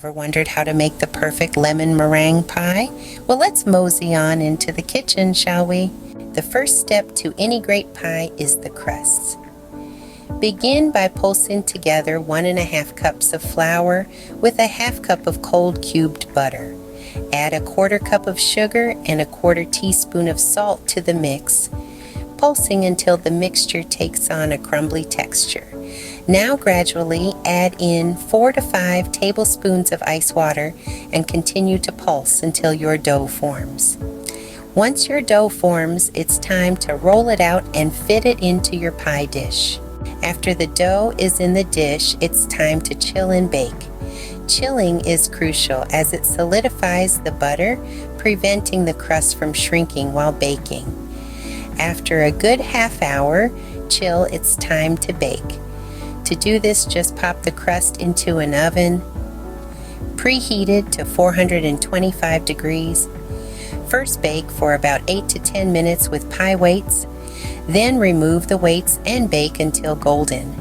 Ever wondered how to make the perfect lemon meringue pie? Well, let's mosey on into the kitchen, shall we? The first step to any great pie is the crust. Begin by pulsing together 1½ cups of flour with a ½ cup of cold cubed butter. Add a 1/4 cup of sugar and a 1/4 teaspoon of salt to the mix, pulsing until the mixture takes on a crumbly texture. Now gradually add in 4 to 5 tablespoons of ice water and continue to pulse until your dough forms. Once your dough forms, it's time to roll it out and fit it into your pie dish. After the dough is in the dish, it's time to chill and bake. Chilling is crucial as it solidifies the butter, preventing the crust from shrinking while baking. After a good ½ hour chill, it's time to bake. To do this, just pop the crust into an oven, preheated to 425 degrees. First bake for about 8 to 10 minutes with pie weights, then remove the weights and bake until golden.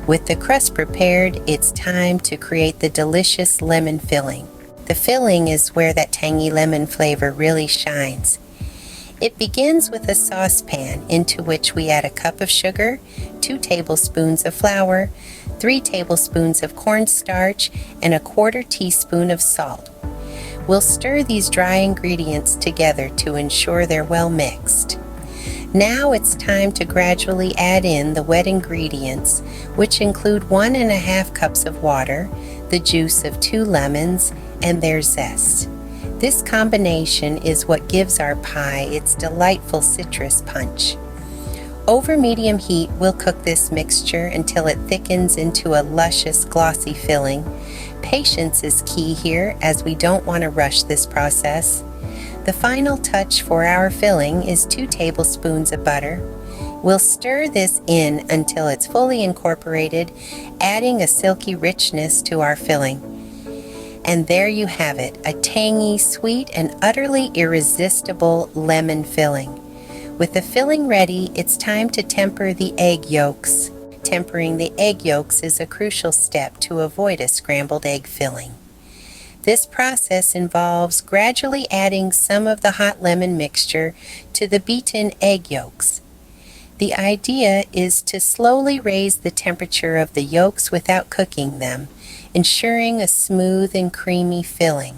With the crust prepared, it's time to create the delicious lemon filling. The filling is where that tangy lemon flavor really shines. It begins with a saucepan into which we add a cup of sugar, 2 tablespoons of flour, 3 tablespoons of cornstarch, and a 1/4 teaspoon of salt. We'll stir these dry ingredients together to ensure they're well mixed. Now it's time to gradually add in the wet ingredients, which include 1½ cups of water, the juice of 2 lemons, and their zest. This combination is what gives our pie its delightful citrus punch. Over medium heat, we'll cook this mixture until it thickens into a luscious, glossy filling. Patience is key here, as we don't want to rush this process. The final touch for our filling is 2 tablespoons of butter. We'll stir this in until it's fully incorporated, adding a silky richness to our filling. And there you have it, a tangy, sweet, and utterly irresistible lemon filling. With the filling ready, it's time to temper the egg yolks. Tempering the egg yolks is a crucial step to avoid a scrambled egg filling. This process involves gradually adding some of the hot lemon mixture to the beaten egg yolks. The idea is to slowly raise the temperature of the yolks without cooking them, ensuring a smooth and creamy filling.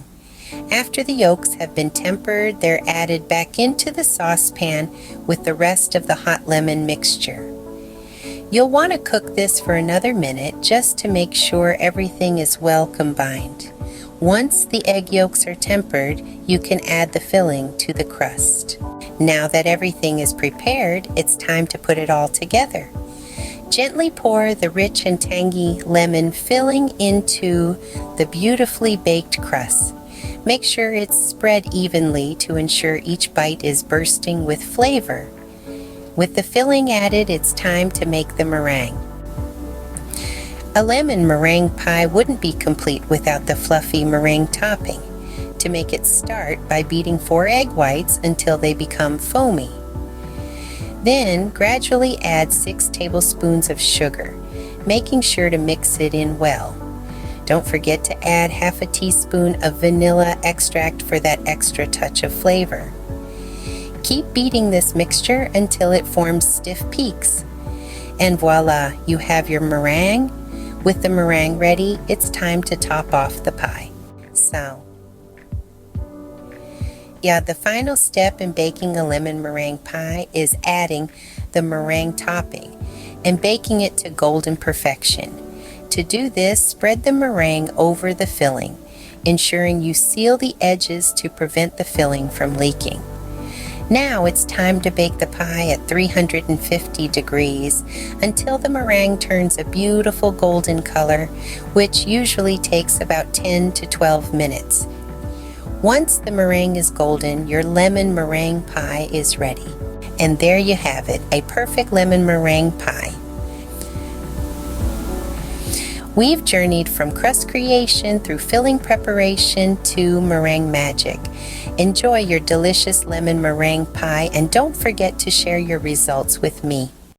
After the yolks have been tempered, they're added back into the saucepan with the rest of the hot lemon mixture. You'll want to cook this for another minute just to make sure everything is well combined. Once the egg yolks are tempered, you can add the filling to the crust. Now that everything is prepared, it's time to put it all together. Gently pour the rich and tangy lemon filling into the beautifully baked crust. Make sure it's spread evenly to ensure each bite is bursting with flavor. With the filling added, it's time to make the meringue. A lemon meringue pie wouldn't be complete without the fluffy meringue topping. To make it, start by beating 4 egg whites until they become foamy. Then gradually add 6 tablespoons of sugar, making sure to mix it in well. Don't forget to add ½ a teaspoon of vanilla extract for that extra touch of flavor. Keep beating this mixture until it forms stiff peaks. And voila, you have your meringue. With the meringue ready, it's time to top off the pie. The final step in baking a lemon meringue pie is adding the meringue topping and baking it to golden perfection. To do this, spread the meringue over the filling, ensuring you seal the edges to prevent the filling from leaking. Now it's time to bake the pie at 350 degrees until the meringue turns a beautiful golden color, which usually takes about 10 to 12 minutes. Once the meringue is golden, your lemon meringue pie is ready. And there you have it, a perfect lemon meringue pie. We've journeyed from crust creation through filling preparation to meringue magic. Enjoy your delicious lemon meringue pie and don't forget to share your results with me.